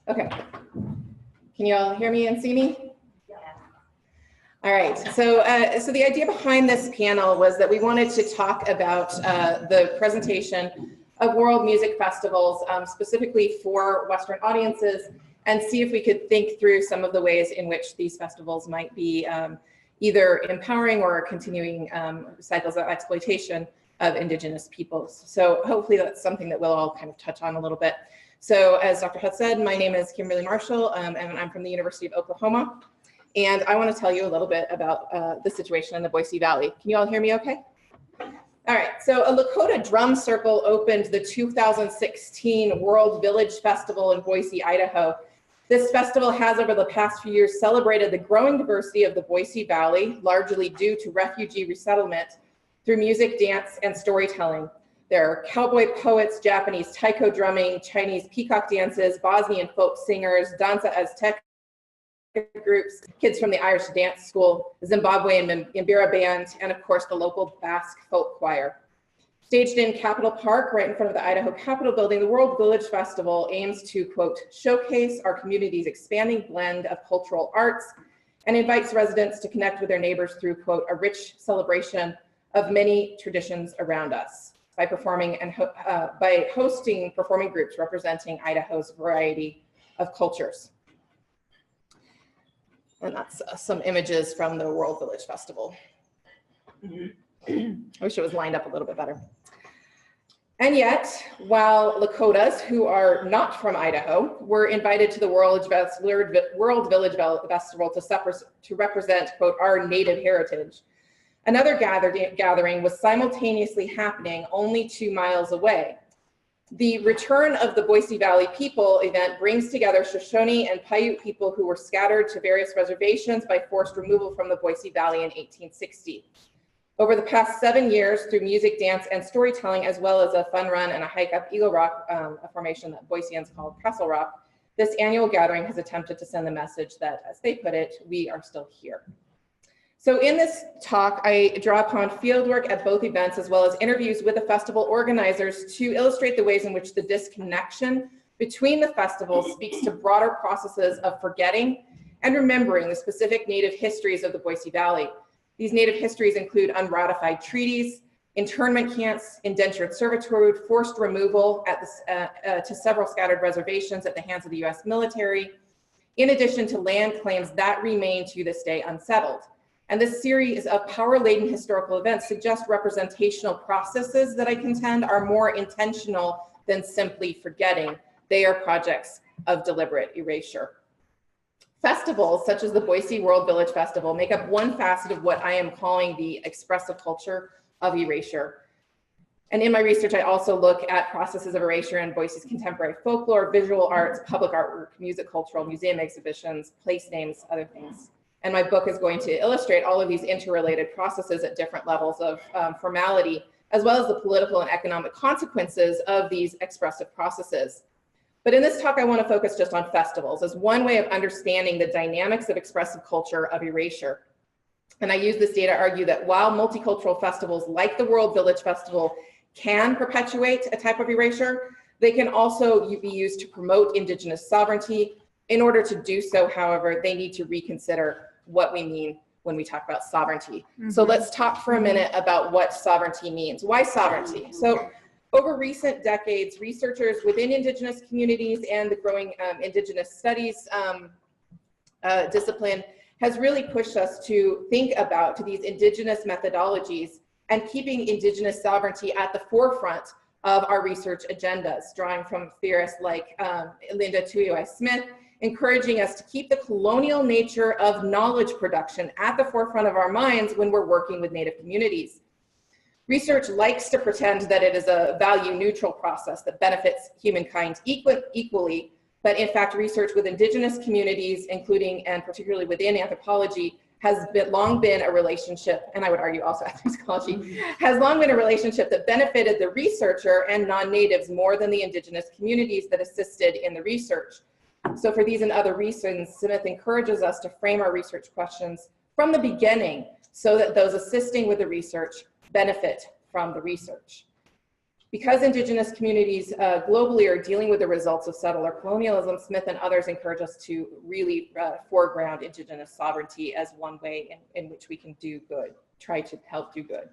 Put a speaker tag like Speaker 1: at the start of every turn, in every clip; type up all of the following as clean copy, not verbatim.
Speaker 1: Okay. Can you all hear me and see me? Yeah. All right. So the idea behind this panel was that we wanted to talk about the presentation of world music festivals, specifically for Western audiences, and see if we could think through some of the ways in which these festivals might be either empowering or continuing cycles of exploitation of Indigenous peoples. So hopefully that's something that we'll all kind of touch on a little bit. So as Dr. Hutt said, my name is Kimberly Marshall, and I'm from the University of Oklahoma. And I want to tell you a little bit about the situation in the Boise Valley. Can you all hear me okay? All right, so a Lakota drum circle opened the 2016 World Village Festival in Boise, Idaho. This festival has, over the past few years, celebrated the growing diversity of the Boise Valley, largely due to refugee resettlement, through music, dance, and storytelling. There are cowboy poets, Japanese taiko drumming, Chinese peacock dances, Bosnian folk singers, danza Aztec groups, kids from the Irish dance school, Zimbabwean Mbira band, and of course the local Basque folk choir. Staged in Capitol Park, right in front of the Idaho Capitol building, the World Village Festival aims to, quote, showcase our community's expanding blend of cultural arts and invites residents to connect with their neighbors through, quote, a rich celebration of many traditions around us by performing and by hosting performing groups representing Idaho's variety of cultures. And that's some images from the World Village Festival. I wish it was lined up a little bit better. And yet, while Lakotas, who are not from Idaho, were invited to the World Village Festival to represent, quote, our native heritage, another gathering was simultaneously happening only 2 miles away. The Return of the Boise Valley People event brings together Shoshone and Piute people who were scattered to various reservations by forced removal from the Boise Valley in 1860. Over the past 7 years, through music, dance, and storytelling, as well as a fun run and a hike up Eagle Rock, a formation that Boiseans call Castle Rock, this annual gathering has attempted to send the message that, as they put it, we are still here. So in this talk, I draw upon fieldwork at both events, as well as interviews with the festival organizers to illustrate the ways in which the disconnection between the festivals speaks to broader processes of forgetting and remembering the specific Native histories of the Boise Valley. These Native histories include unratified treaties, internment camps, indentured servitude, forced removal to several scattered reservations at the hands of the US military, in addition to land claims that remain to this day unsettled. And this series of power-laden historical events suggest representational processes that I contend are more intentional than simply forgetting. They are projects of deliberate erasure. Festivals such as the Boise World Village Festival make up one facet of what I am calling the expressive culture of erasure. And in my research, I also look at processes of erasure in Boise's contemporary folklore, visual arts, public artwork, music, cultural, museum exhibitions, place names, other things. And my book is going to illustrate all of these interrelated processes at different levels of formality, as well as the political and economic consequences of these expressive processes. But in this talk, I want to focus just on festivals as one way of understanding the dynamics of expressive culture of erasure. And I use this data to argue that while multicultural festivals like the World Village Festival can perpetuate a type of erasure, they can also be used to promote Indigenous sovereignty. In order to do so, however, they need to reconsider what we mean when we talk about sovereignty. So let's talk for a minute about what sovereignty means. Why sovereignty? So over recent decades, researchers within Indigenous communities and the growing Indigenous studies discipline has really pushed us to think about these Indigenous methodologies and keeping Indigenous sovereignty at the forefront of our research agendas, drawing from theorists like Linda Tuiwai-Smith, encouraging us to keep the colonial nature of knowledge production at the forefront of our minds when we're working with Native communities. Research likes to pretend that it is a value-neutral process that benefits humankind equally, but in fact, research with Indigenous communities, including and particularly within anthropology, has long been a relationship, and I would argue also ethnomusicology, has long been a relationship that benefited the researcher and non-natives more than the Indigenous communities that assisted in the research. So for these and other reasons, Smith encourages us to frame our research questions from the beginning so that those assisting with the research benefit from the research. Because Indigenous communities globally are dealing with the results of settler colonialism, Smith and others encourage us to really foreground Indigenous sovereignty as one way in which we can do good, try to help do good.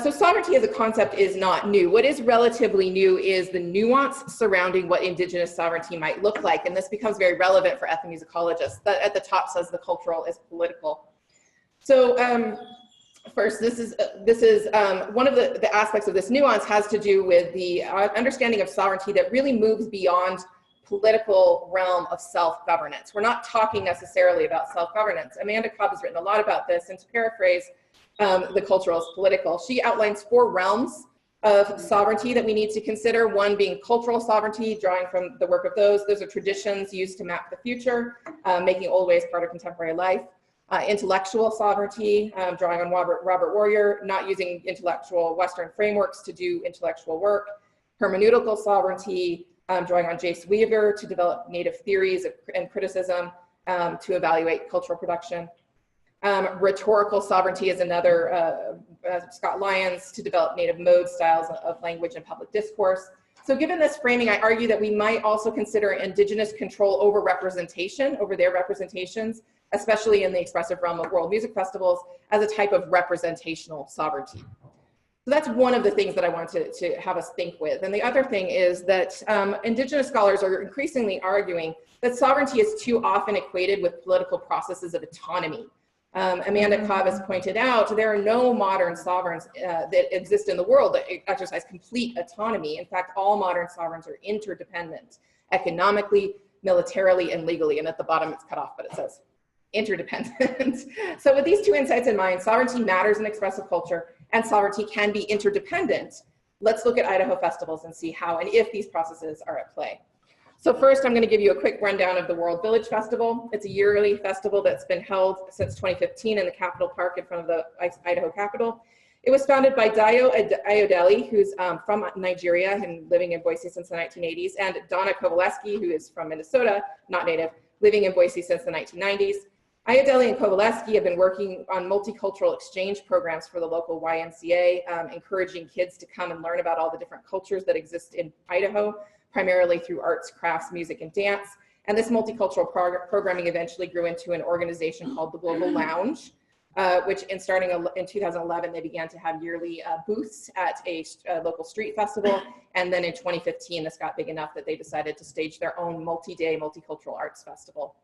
Speaker 1: So sovereignty as a concept is not new. What is relatively new is the nuance surrounding what Indigenous sovereignty might look like, and this becomes very relevant for ethnomusicologists. That at the top says the cultural is political. So first, this is one of the aspects of this nuance has to do with the understanding of sovereignty that really moves beyond political realm of self-governance. We're not talking necessarily about self-governance. Amanda Cobb has written a lot about this, and to paraphrase, the cultural is political. She outlines 4 realms of sovereignty that we need to consider. One being cultural sovereignty, drawing from the work of those. Those are traditions used to map the future, making old ways part of contemporary life. Intellectual sovereignty, drawing on Robert Warrior, not using intellectual Western frameworks to do intellectual work. Hermeneutical sovereignty, drawing on Jace Weaver to develop native theories and criticism to evaluate cultural production. Rhetorical sovereignty is another, Scott Lyons, to develop native mode styles of language and public discourse. So given this framing, I argue that we might also consider Indigenous control over representation, over their representations, especially in the expressive realm of world music festivals, as a type of representational sovereignty. So that's one of the things that I wanted to have us think with. And the other thing is that Indigenous scholars are increasingly arguing that sovereignty is too often equated with political processes of autonomy. Amanda Cobb has pointed out there are no modern sovereigns that exist in the world that exercise complete autonomy. In fact, all modern sovereigns are interdependent, economically, militarily, and legally. And at the bottom it's cut off, but it says interdependent. So with these 2 insights in mind, sovereignty matters in expressive culture and sovereignty can be interdependent. Let's look at Idaho festivals and see how and if these processes are at play. So first, I'm going to give you a quick rundown of the World Village Festival. It's a yearly festival that's been held since 2015 in the Capitol Park in front of the Idaho Capitol. It was founded by Dayo Ayodele, who's from Nigeria and living in Boise since the 1980s, and Donna Kowaleski, who is from Minnesota, not native, living in Boise since the 1990s. Ayodele and Kowaleski have been working on multicultural exchange programs for the local YMCA, encouraging kids to come and learn about all the different cultures that exist in Idaho, primarily through arts, crafts, music, and dance. And this multicultural programming eventually grew into an organization called the Global Lounge, which starting in 2011, they began to have yearly booths at a local street festival. And then in 2015, this got big enough that they decided to stage their own multi-day multicultural arts festival.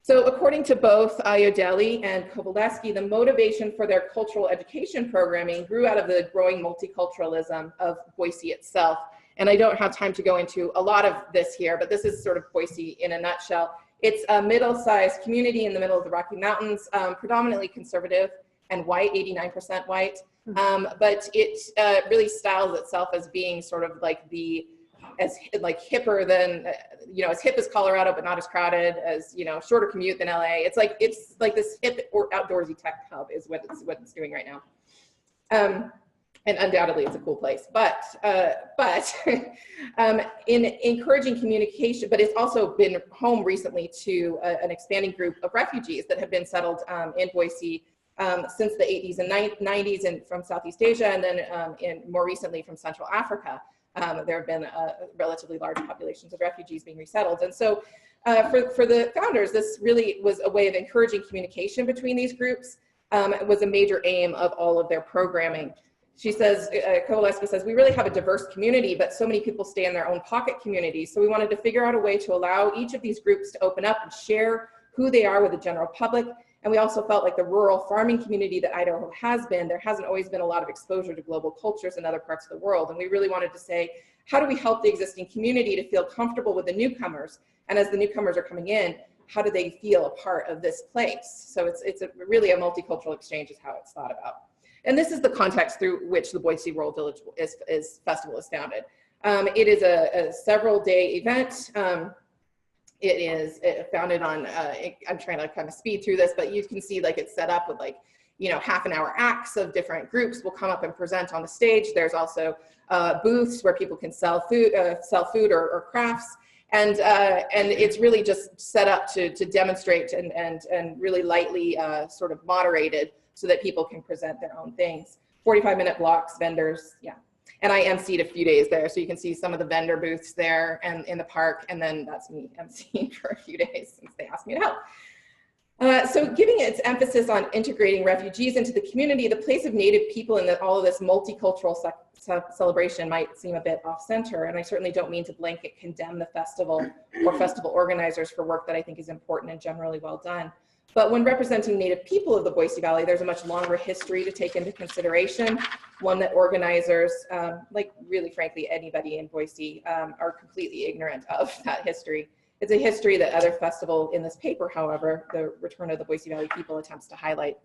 Speaker 1: So according to both Ayodele and Kowaleski, the motivation for their cultural education programming grew out of the growing multiculturalism of Boise itself. And I don't have time to go into a lot of this here, but this is sort of Boise in a nutshell. It's a middle-sized community in the middle of the Rocky Mountains, predominantly conservative and white, 89% white. But it really styles itself as being sort of like as hipper than, as hip as Colorado, but not as crowded, as, shorter commute than LA. It's like this hip or outdoorsy tech hub is what it's doing right now. And undoubtedly it's a cool place, but in encouraging communication, but it's also been home recently to an expanding group of refugees that have been settled in Boise since the 80s and 90s and from Southeast Asia, and then more recently from Central Africa. There have been relatively large populations of refugees being resettled. And so for the founders, this really was a way of encouraging communication between these groups. It was a major aim of all of their programming. She says, Kowaleski says, we really have a diverse community, but so many people stay in their own pocket communities. So we wanted to figure out a way to allow each of these groups to open up and share who they are with the general public. And we also felt like the rural farming community that Idaho has been, there hasn't always been a lot of exposure to global cultures in other parts of the world. And we really wanted to say, how do we help the existing community to feel comfortable with the newcomers? And as the newcomers are coming in, how do they feel a part of this place? So it's really a multicultural exchange is how it's thought about. And this is the context through which the Boise World Village Festival is founded. It is a several-day event. It is founded on, I'm trying to kind of speed through this, but you can see like it's set up with like, half-an-hour acts of different groups will come up and present on the stage. There's also booths where people can sell food or crafts. And it's really just set up to demonstrate and really lightly sort of moderated so that people can present their own things. 45-minute blocks, vendors, yeah. And I emceed a few days there. So you can see some of the vendor booths there and in the park. And then that's me emceeing for a few days since they asked me to help. So giving its emphasis on integrating refugees into the community, the place of Native people in all of this multicultural celebration might seem a bit off-center, and I certainly don't mean to blanket condemn the festival or festival organizers for work that I think is important and generally well done. But when representing Native people of the Boise Valley, there's a much longer history to take into consideration, one that organizers, like really frankly anybody in Boise, are completely ignorant of that history. It's a history that other festival in this paper, however, the Return of the Boise Valley People attempts to highlight.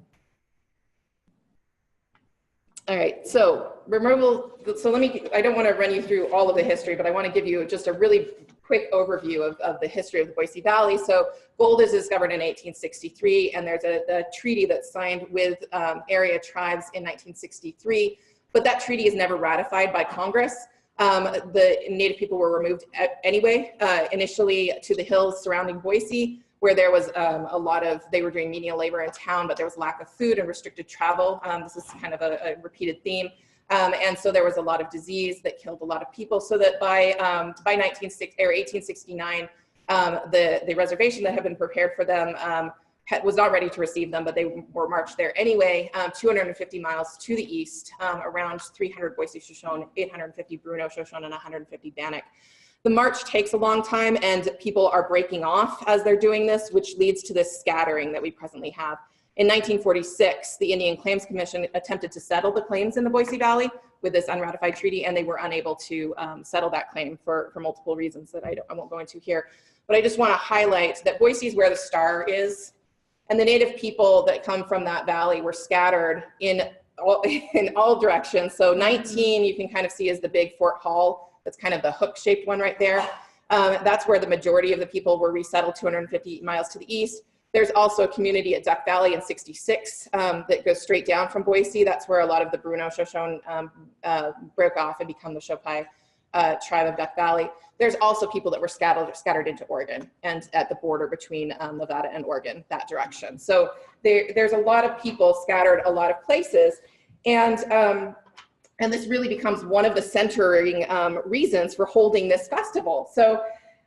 Speaker 1: All right, so I don't want to run you through all of the history, but I want to give you just a really quick overview of the history of the Boise Valley. So gold is discovered in 1863, and there's a treaty that's signed with area tribes in 1963, but that treaty is never ratified by Congress. The Native people were removed anyway, initially to the hills surrounding Boise, where there was they were doing menial labor in town, but there was lack of food and restricted travel. This is kind of a repeated theme. And so there was a lot of disease that killed a lot of people, so that by 1869, the reservation that had been prepared for them was not ready to receive them, but they were marched there anyway, 250 miles to the east, around 300 Boise Shoshone, 850 Bruno Shoshone, and 150 Bannock. The march takes a long time, and people are breaking off as they're doing this, which leads to this scattering that we presently have. In 1946, the Indian Claims Commission attempted to settle the claims in the Boise Valley with this unratified treaty, and they were unable to settle that claim for multiple reasons that I won't go into here. But I just want to highlight that Boise is where the star is, and the Native people that come from that valley were scattered in all directions. So 19 you can kind of see is the big Fort Hall. That's kind of the hook-shaped one right there. That's where the majority of the people were resettled 250 miles to the east. There's also a community at Duck Valley in 66 that goes straight down from Boise. That's where a lot of the Bruno Shoshone broke off and become the Shopai tribe of Duck Valley. There's also people that were scattered into Oregon and at the border between Nevada and Oregon, that direction. So there's a lot of people scattered a lot of places. And this really becomes one of the centering reasons for holding this festival. So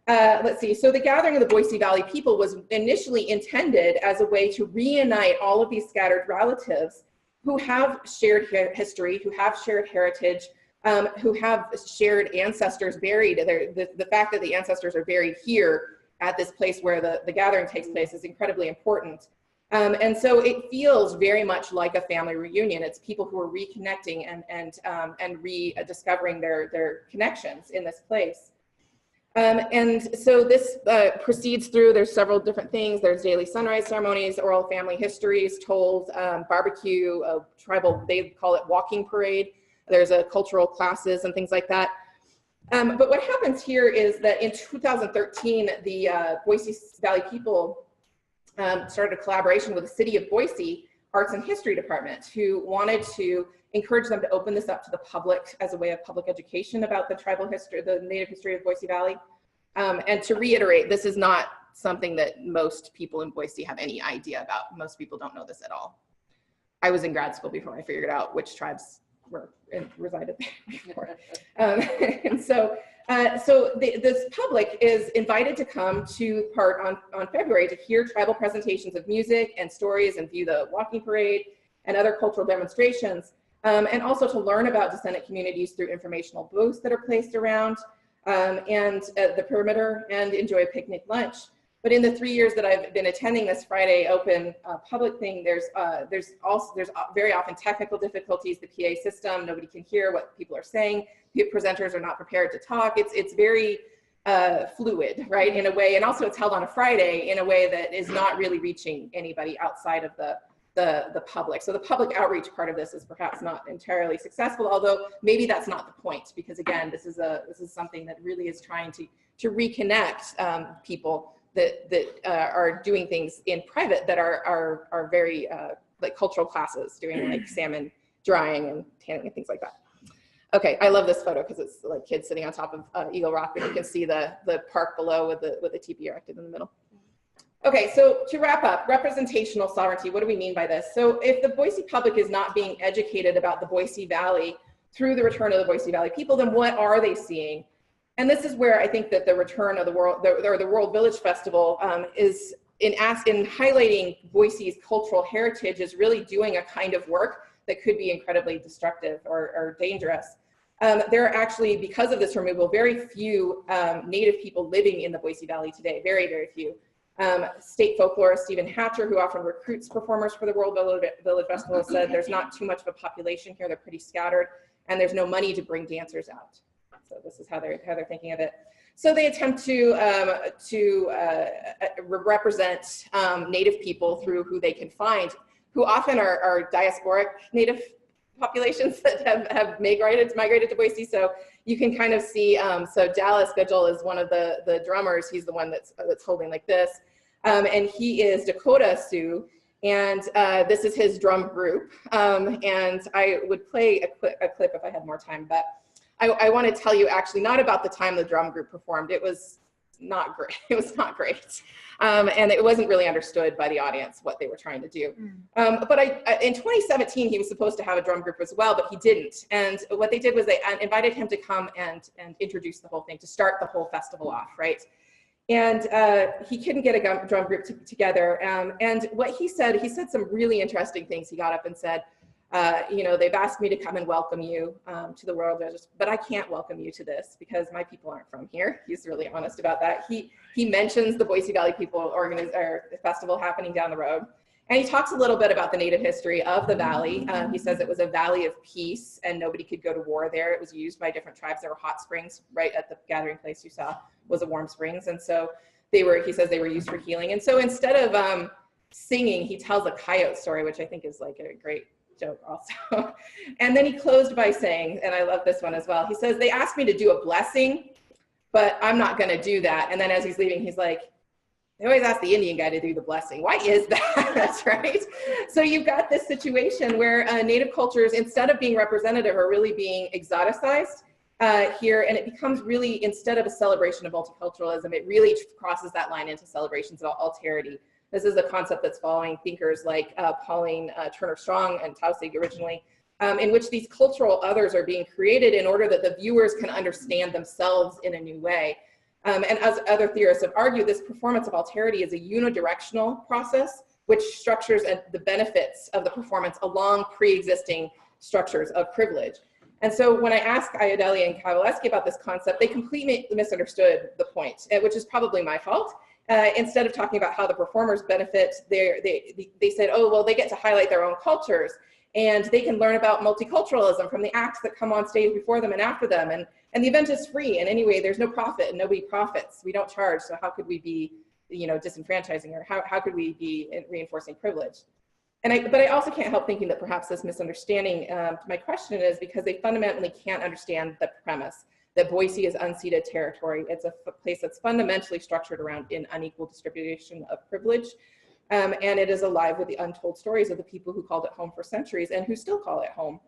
Speaker 1: let's see, so the gathering of the Boise Valley people was initially intended as a way to reunite all of these scattered relatives who have shared history, who have shared heritage, who have shared ancestors buried. The fact that the ancestors are buried here at this place where the gathering takes place is incredibly important. And so it feels very much like a family reunion. It's people who are reconnecting and rediscovering their connections in this place. And so this proceeds through, there's several different things. There's daily sunrise ceremonies, oral family histories told, barbecue, tribal, they call it walking parade. There's cultural classes and things like that. But what happens here is that in 2013, the Boise Valley people started a collaboration with the City of Boise Arts and History Department, who wanted to encourage them to open this up to the public as a way of public education about the tribal history, the Native history of Boise Valley. And to reiterate, this is not something that most people in Boise have any idea about. Most people don't know this at all. I was in grad school before I figured out which tribes resided there before. And so this public is invited to come to part on February to hear tribal presentations of music and stories and view the walking parade and other cultural demonstrations, and also to learn about descendant communities through informational booths that are placed around and the perimeter, and enjoy a picnic lunch. But in the 3 years that I've been attending this Friday open public thing, there's very often technical difficulties, the PA system, nobody can hear what people are saying. Presenters are not prepared to talk. It's very fluid, right, in a way, and also it's held on a Friday in a way that is not really reaching anybody outside of the public. So the public outreach part of this is perhaps not entirely successful, although maybe that's not the point, because again, this is something that really is trying to reconnect people that are doing things in private that are very like cultural classes, doing like salmon drying and tanning and things like that. Okay, I love this photo because it's like kids sitting on top of Eagle Rock, and you can see the park below with the teepee erected in the middle. Okay, so to wrap up, representational sovereignty, what do we mean by this? So if the Boise public is not being educated about the Boise Valley, through the return of the Boise Valley people, then what are they seeing? And this is where I think that the return of the World Village Festival is in highlighting Boise's cultural heritage is really doing a kind of work that could be incredibly destructive or dangerous. There are actually, because of this removal, very few Native people living in the Boise Valley today, very, very few. State folklorist Stephen Hatcher, who often recruits performers for the World Village Festival, said there's not too much of a population here, they're pretty scattered, and there's no money to bring dancers out. So this is how they're thinking of it. So they attempt to represent Native people through who they can find, who often are diasporic Native populations that have migrated to Boise. So you can kind of see, so Dallas Vigil is one of the drummers. He's the one that's holding like this. And he is Dakota Sioux. And this is his drum group. And I would play a clip if I had more time, but I want to tell you actually not about the time the drum group performed. It was not great. It was not great. And it wasn't really understood by the audience what they were trying to do. But in 2017, he was supposed to have a drum group as well, but he didn't. And what they did was they invited him to come and introduce the whole thing, to start the whole festival off, right? And he couldn't get a drum group together. And what he said some really interesting things. He got up and said, you know, they've asked me to come and welcome you to the World Village, but I can't welcome you to this because my people aren't from here. He's really honest about that. He mentions the Boise Valley People Festival happening down the road. And he talks a little bit about the Native history of the valley. He says it was a valley of peace and nobody could go to war there. It was used by different tribes. There were hot springs right at the gathering place you saw was a warm springs. And so he says they were used for healing. And so instead of singing, he tells a coyote story, which I think is like a great joke also. And then he closed by saying, and I love this one as well, he says, they asked me to do a blessing, but I'm not gonna do that. And then as he's leaving, he's like, they always ask the Indian guy to do the blessing. Why is that? That's right. So you've got this situation where Native cultures, instead of being representative, are really being exoticized here. And it becomes really, instead of a celebration of multiculturalism, it really crosses that line into celebrations of alterity. This is a concept that's following thinkers like Pauline Turner Strong and Tausig originally, in which these cultural others are being created in order that the viewers can understand themselves in a new way. And as other theorists have argued, this performance of alterity is a unidirectional process which structures the benefits of the performance along pre-existing structures of privilege. And so when I asked Iadeli and Kowaleski about this concept, they completely misunderstood the point, which is probably my fault. Instead of talking about how the performers benefit, they said, oh, well, they get to highlight their own cultures and they can learn about multiculturalism from the acts that come on stage before them and after them. And the event is free. And anyway, there's no profit and nobody profits. We don't charge. So how could we be, you know, disenfranchising, or how could we be reinforcing privilege? But I also can't help thinking that perhaps this misunderstanding, my question is because they fundamentally can't understand the premise that Boise is unceded territory. It's a place that's fundamentally structured around an unequal distribution of privilege. And it is alive with the untold stories of the people who called it home for centuries and who still call it home.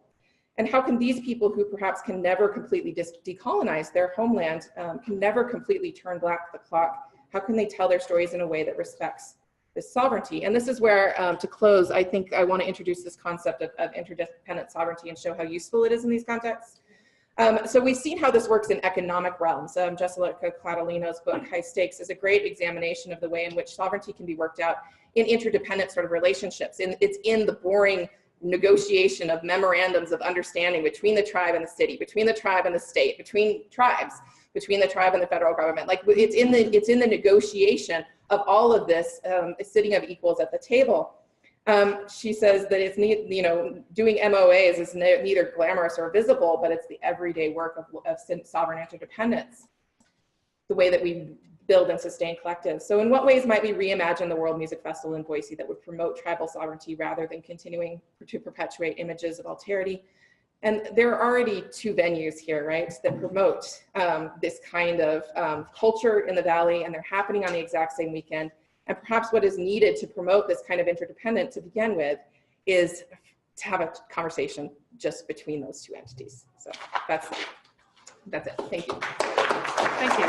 Speaker 1: And how can these people who perhaps can never completely decolonize their homeland, can never completely turn back the clock, how can they tell their stories in a way that respects this sovereignty? And this is where, to close, I think I want to introduce this concept of interdependent sovereignty and show how useful it is in these contexts. So we've seen how this works in economic realms. Jessica Cladolino's book, High Stakes, is a great examination of the way in which sovereignty can be worked out in interdependent sort of relationships. It's in the boring negotiation of memorandums of understanding between the tribe and the city, between the tribe and the state, between tribes, between the tribe and the federal government. Like it's in the negotiation of all of this, sitting of equals at the table. She says that it's, you know, doing MOAs is neither glamorous or visible, but it's the everyday work of sovereign interdependence, the way that we build and sustain collectives. So in what ways might we reimagine the World Music Festival in Boise that would promote tribal sovereignty rather than continuing to perpetuate images of alterity? And there are already two venues here, right, that promote this kind of culture in the Valley, and they're happening on the exact same weekend. And perhaps what is needed to promote this kind of interdependence to begin with is to have a conversation just between those two entities. So that's it. Thank you.
Speaker 2: Thank you.